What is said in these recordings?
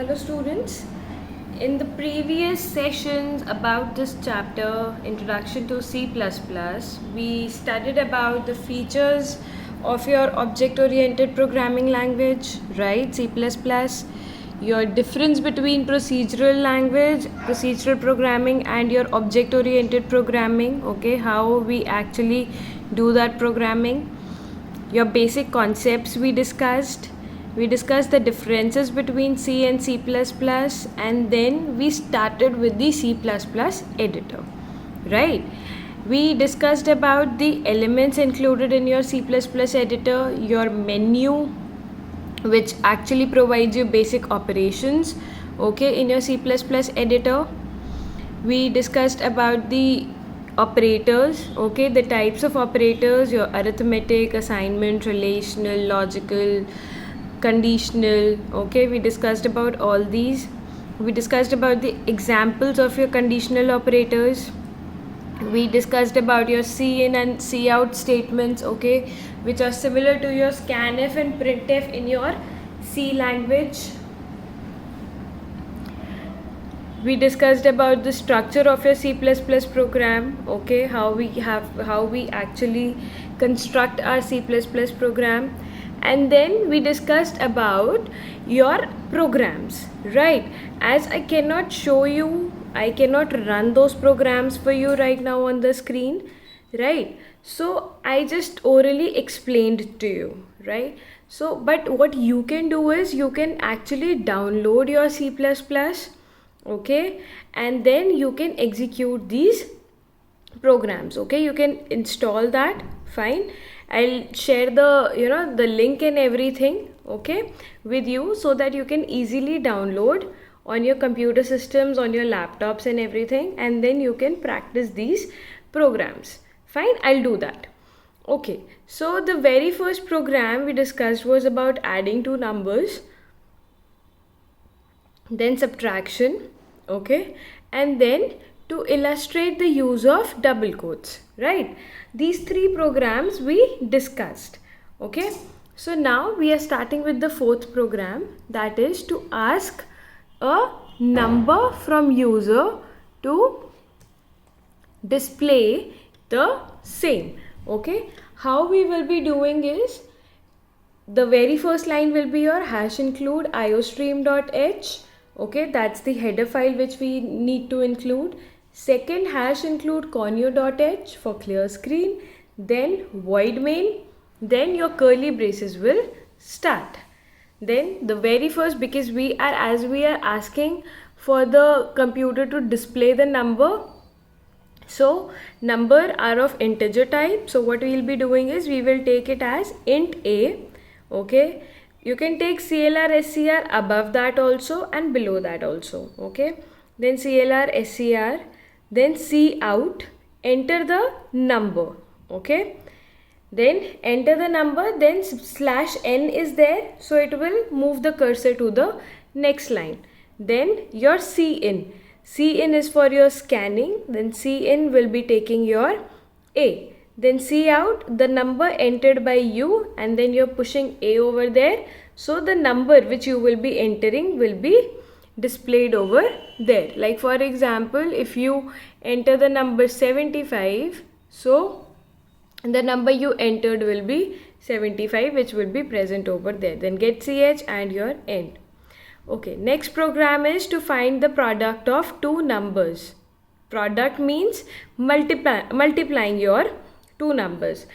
Hello students. In the previous sessions about this chapter, Introduction to C++, we studied about the features of your object-oriented programming language, right? C++, your difference between procedural language, procedural programming and your object-oriented programming, okay? How we actually do that programming. Your basic concepts we discussed. We discussed the differences between C and C++, and then we started with the C++ editor, right? We discussed about the elements included in your C++ editor, your menu, which actually provides you basic operations, okay, in your C++ editor. We discussed about the operators, okay, the types of operators, your arithmetic, assignment, relational, logical, conditional, okay. We discussed about all these. We discussed about the examples of your conditional operators. We discussed about your cin and cout statements, okay, which are similar to your scanf and printf in your C language. We discussed about the structure of your C++ program, okay, how we actually construct our C++ program. And then we discussed about your programs, right? As I cannot show you, I cannot run those programs for you right now on the screen, right? So I just orally explained to you, right? So but what you can do is you can actually download your C++, okay, and then you can execute these programs, okay. You can install that, fine. I'll share the link and everything, okay, with you, so that you can easily download on your computer systems, on your laptops and everything, and then you can practice these programs, fine. I'll do that. Okay, so the very first program we discussed was about adding two numbers, then subtraction, okay, and then to illustrate the use of double quotes, right? These three programs we discussed, okay. So now we are starting with the fourth program, that is to ask a number from user to display the same, okay. How we will be doing is, the very first line will be your hash include iostream.h, okay, that's the header file which we need to include. Second, hash include conio.h for clear screen, then void main, then your curly braces will start. Then the very first, because as we are asking for the computer to display the number, so number are of integer type, so what we will be doing is we will take it as int a, okay. You can take CLR SCR above that also and below that also, okay. Then CLR SCR, then cout, enter the number, okay. Then enter the number, then /n is there, so it will move the cursor to the next line. Then your cin is for your scanning, then cin will be taking your a. Then cout, the number entered by you, and then you're pushing a over there, so the number which you will be entering will be displayed over there. Like for example, if you enter the number 75, so the number you entered will be 75, which will be present over there. Then get ch and your end. Okay, next program is to find the product of two numbers. Product means multiplying your two numbers.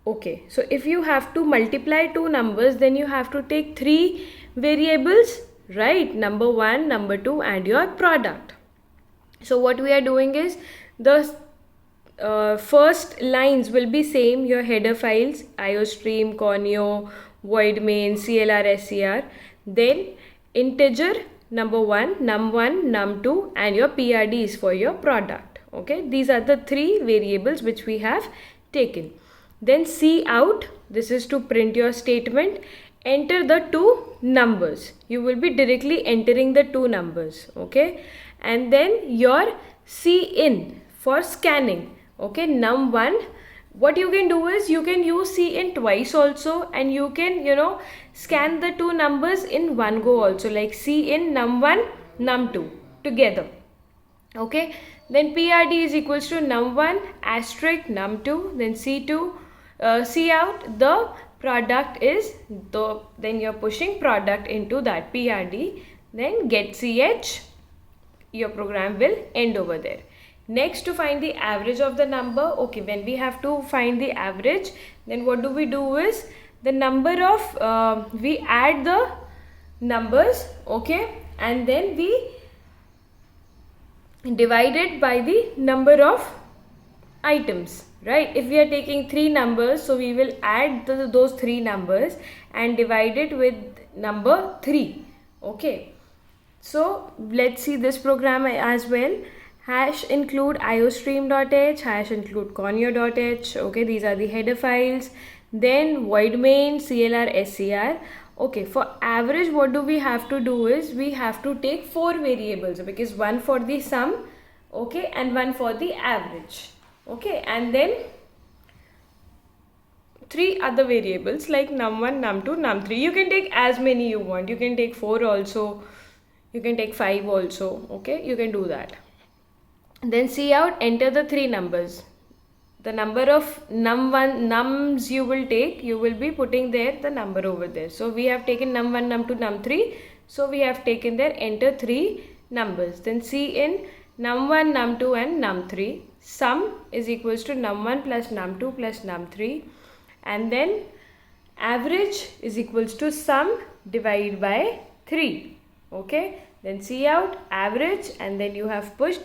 Okay, so if you have to multiply two numbers, then you have to take three variables, right? Number 1, number 2 and your product. So what we are doing is, the first lines will be same, your header files, iostream, conio, void main, CLR SCR. Then integer number 1, num1, num2 and your PRD is for your product, okay. These are the three variables which we have taken. Then cout, this is to print your statement. Enter the two numbers, you will be directly entering the two numbers, okay. And then your cin for scanning, okay, num1 what you can do is you can use cin twice also, and you can scan the two numbers in one go also, like cin num1 num2 together. Okay, then PRD is equals to num1 asterisk num2, then C2 C out the product is then you're pushing product into that PRD, then get CH, your program will end over there. Next, to find the average of the number, okay, when we have to find the average, then what do we do is the number of we add the numbers, okay, and then we divided by the number of items, right? If we are taking 3 numbers, so we will add those 3 numbers and divide it with number 3. Okay, so let's see this program as well. Hash include iostream.h, hash include conio.h. okay, these are the header files. Then void main clr scr. Okay, for average, what do we have to do is we have to take 4 variables, because one for the sum, okay, and one for the average, okay, and then 3 other variables like num1 num2 num3. You can take as many you want, you can take 4 also, you can take 5 also, okay, you can do that. Then see out, enter the 3 numbers, the number of nums you will take, you will be putting there the number over there. So we have taken num1 num2 num3, so we have taken there, enter 3 numbers. Then cin num1 num2 and num3, sum is equals to num1 plus num2 plus num3, and then average is equals to sum divided by 3. Okay, then see out average, and then you have pushed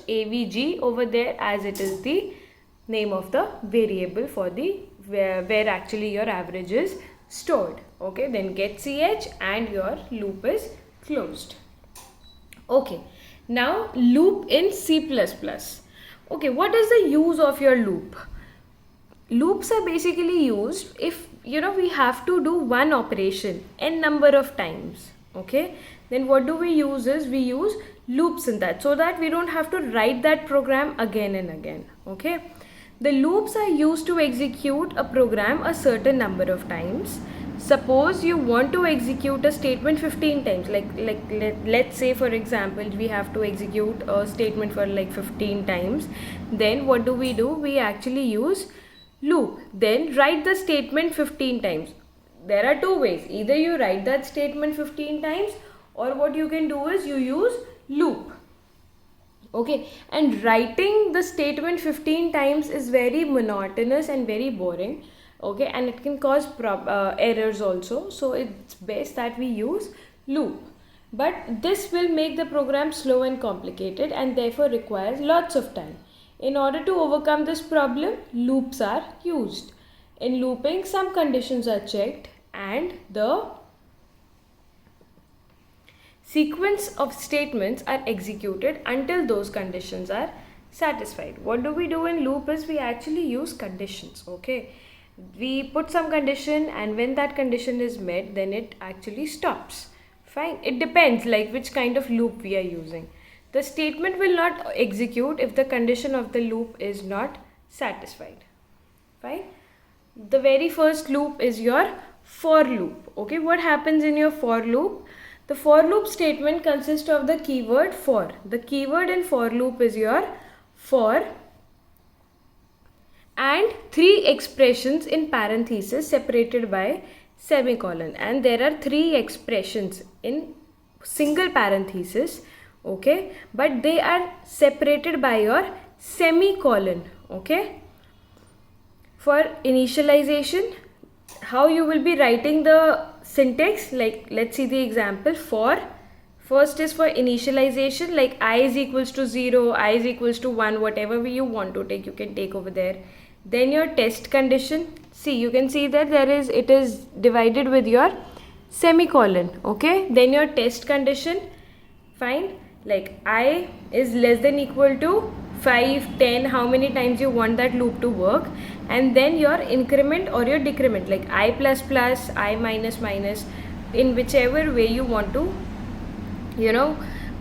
avg over there, as it is the name of the variable for the where actually your average is stored. Okay, then get ch, and your loop is closed. Okay, now loop in C++. Okay, what is the use of your loop? Loops are basically used if we have to do one operation n number of times. Okay, then what do we use is we use loops in that, so that we don't have to write that program again and again. Okay, the loops are used to execute a program a certain number of times. Suppose you want to execute a statement 15 times, let's say for example we have to execute a statement for like 15 times, then what do? We actually use loop. Then write the statement 15 times. There are 2 ways, either you write that statement 15 times, or what you can do is you use loop. Okay, and writing the statement 15 times is very monotonous and very boring. Okay, and it can cause errors also, so it's best that we use loop. But this will make the program slow and complicated, and therefore requires lots of time. In order to overcome this problem, loops are used. In looping, some conditions are checked and the sequence of statements are executed until those conditions are satisfied. What do we do in loop is we actually use conditions. Okay, we put some condition, and when that condition is met, then it actually stops. Fine, it depends like which kind of loop we are using. The statement will not execute if the condition of the loop is not satisfied. Fine. The very first loop is your for loop. Okay, what happens in your for loop? The for loop statement consists of the keyword for. The keyword in for loop is your for and 3 expressions in parenthesis separated by semicolon, and there are 3 expressions in single parenthesis. Okay, but they are separated by your semicolon. Okay, for initialization, how you will be writing the syntax, like let's see the example. For first is for initialization, like I is equals to 0, I is equals to 1, whatever you want to take, you can take over there. Then your test condition, see, you can see that it is divided with your semicolon. Okay, then your test condition, fine, like I is less than equal to 5, 10, how many times you want that loop to work, and then your increment or your decrement, like I plus plus, I minus minus, in whichever way you want to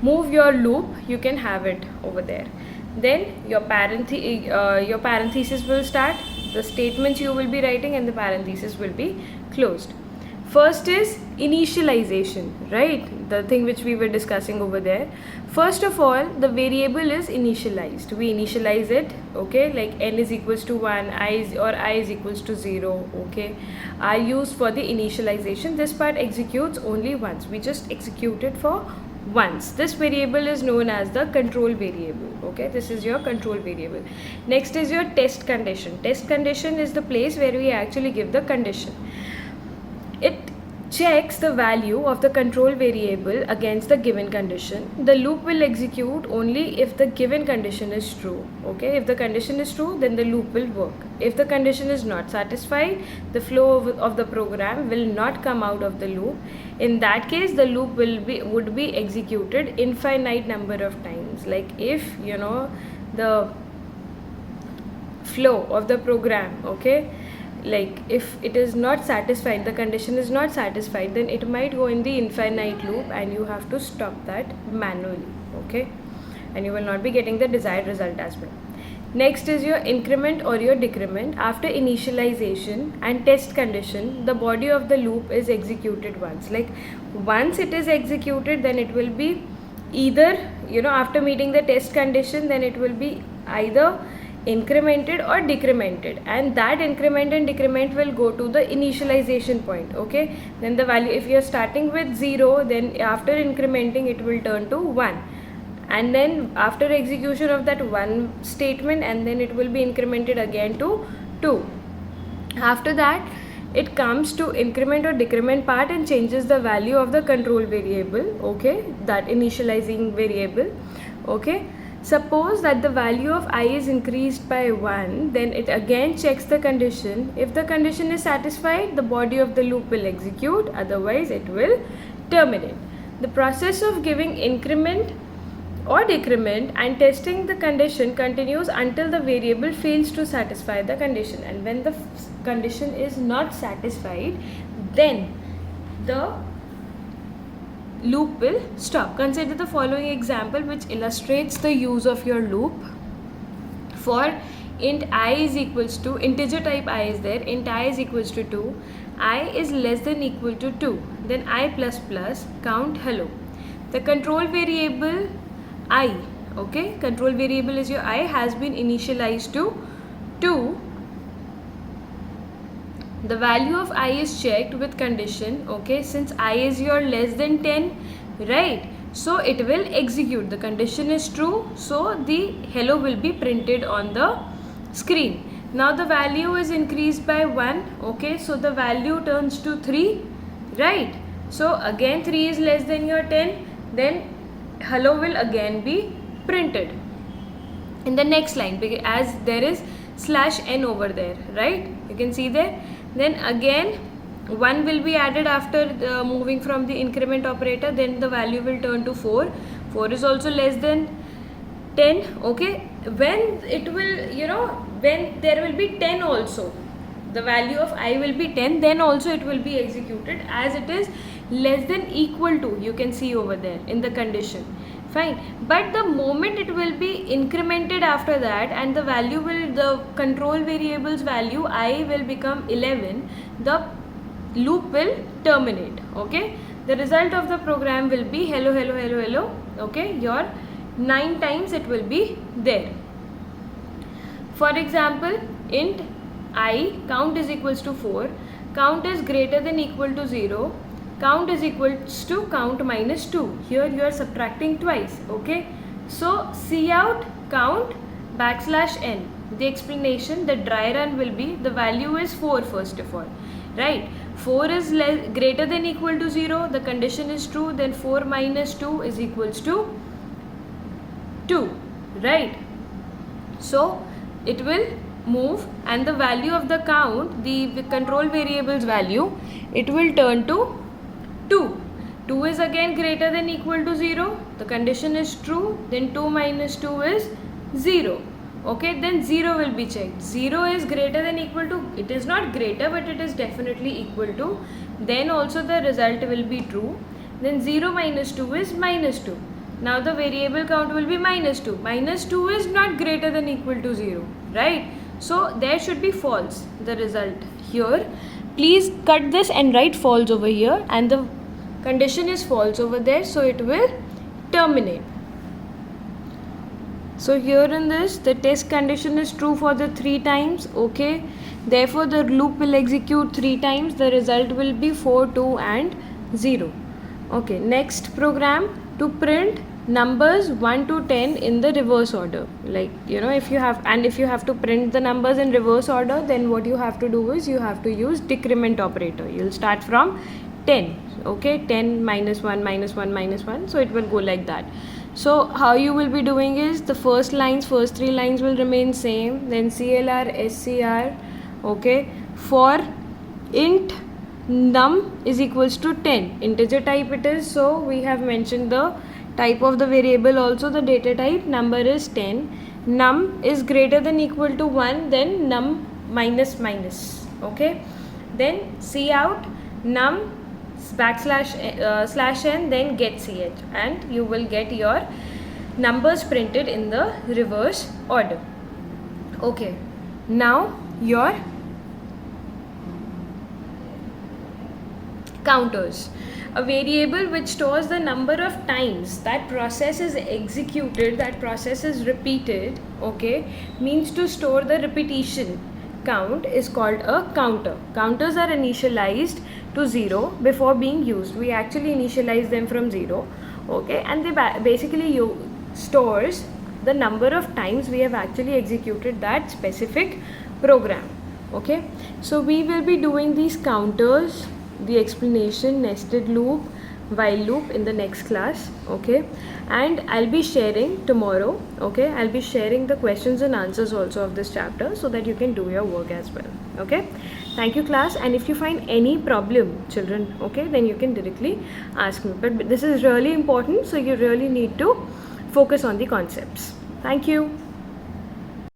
move your loop, you can have it over there. then your parenthesis will start, the statements you will be writing, and the parenthesis will be closed. First is initialization, right? The thing which we were discussing over there. First of all, the variable is initialized. We initialize it, okay? Like n is equals to 1, I is equals to 0, okay? Are used for the initialization. This part executes only once. We just execute it for once. This variable is known as the control variable, okay? This is your control variable. Next is your test condition. Test condition is the place where we actually give the condition. It checks the value of the control variable against the given condition. The loop will execute only if the given condition is true, okay? If the condition is true, then the loop will work. If the condition is not satisfied, the flow of the program will not come out of the loop. In that case, the loop would be executed infinite number of times. Like if the flow of the program, okay, like if it is not satisfied, the condition is not satisfied, then it might go in the infinite loop and you have to stop that manually, okay? And you will not be getting the desired result as well. Next is your increment or your decrement. After initialization and test condition, the body of the loop is executed once. Like once it is executed, then it will be either, after meeting the test condition, then it will be either incremented or decremented, and that increment and decrement will go to the initialization point, okay? Then the value, if you are starting with 0, then after incrementing it will turn to 1, and then after execution of that one statement, and then it will be incremented again to 2. After that it comes to increment or decrement part and changes the value of the control variable, okay, that initializing variable, okay? Suppose that the value of I is increased by 1, then it again checks the condition. If the condition is satisfied, the body of the loop will execute, otherwise it will terminate. The process of giving increment or decrement and testing the condition continues until the variable fails to satisfy the condition, and when the condition is not satisfied, then the loop will stop. Consider the following example which illustrates the use of your loop. For int I is equals to, integer type I is there, int I is equals to 2, I is less than equal to 2, then I plus plus count hello. The control variable I, okay, control variable is your I, has been initialized to 2. The value of I is checked with condition, okay, since I is your less than 10, right? So it will execute. The condition is true, so the hello will be printed on the screen. Now the value is increased by 1, okay, so the value turns to 3, right? So again 3 is less than your 10, then hello will again be printed in the next line, because as there is /n over there, right? You can see there. Then again 1 will be added after moving from the increment operator, then the value will turn to 4. 4 is also less than 10, okay? When it will, when there will be 10 also, the value of I will be 10, then also it will be executed as it is less than equal to, you can see over there in the condition. Fine, but the moment it will be incremented after that and the value will, the control variable's value I will become 11, the loop will terminate, okay? The result of the program will be hello, hello, hello, hello, okay? Your 9 times it will be there. For example, int I count is equals to 4, count is greater than equal to 0, count is equals to count minus 2. Here you are subtracting twice, okay? So cout count \n. The explanation, the dry run will be, the value is 4 first of all, right? 4 is greater than equal to 0, the condition is true, then 4 minus 2 is equals to 2, right? So it will move and the value of the count, the control variable's value, it will turn to 2. 2 is again greater than equal to 0, the condition is true, then 2 minus 2 is 0, okay? Then 0 will be checked. 0 is greater than equal to, it is not greater but it is definitely equal to, then also the result will be true. Then 0 minus 2 is minus 2. Now the variable count will be minus 2. Minus 2 is not greater than equal to 0, right? So there should be false, the result here. Please cut this and write false over here, and the condition is false over there, so it will terminate. So here in this, the test condition is true for the 3 times, okay? Therefore the loop will execute 3 times. The result will be 4, 2 and 0. Okay, next program to print numbers 1 to 10 in the reverse order. Like, you know, if you have to print the numbers in reverse order, then what you have to do is you have to use decrement operator. You'll start from 10, okay? 10 minus 1 minus 1 minus 1, so it will go like that. So how you will be doing is the first 3 lines will remain same, then CLR, SCR, okay? For int num is equals to 10, integer type it is, so we have mentioned the type of the variable also, the data type, number is 10. Num is greater than equal to 1, then num minus minus, okay? Then cout num slash n, then get ch, and you will get your numbers printed in the reverse order. Okay, now your counters. A variable which stores the number of times that process is executed, that process is repeated, okay, means to store the repetition count is called a counter. Counters are initialized to 0 before being used. We actually initialize them from 0, okay, and they basically stores the number of times we have actually executed that specific program, okay. So we will be doing these counters, the explanation, nested loop, while loop in the next class, okay, and I'll be sharing tomorrow, okay, I'll be sharing the questions and answers also of this chapter so that you can do your work as well, okay. Thank you class, and if you find any problem children, okay, then you can directly ask me, but this is really important, so you really need to focus on the concepts. Thank you.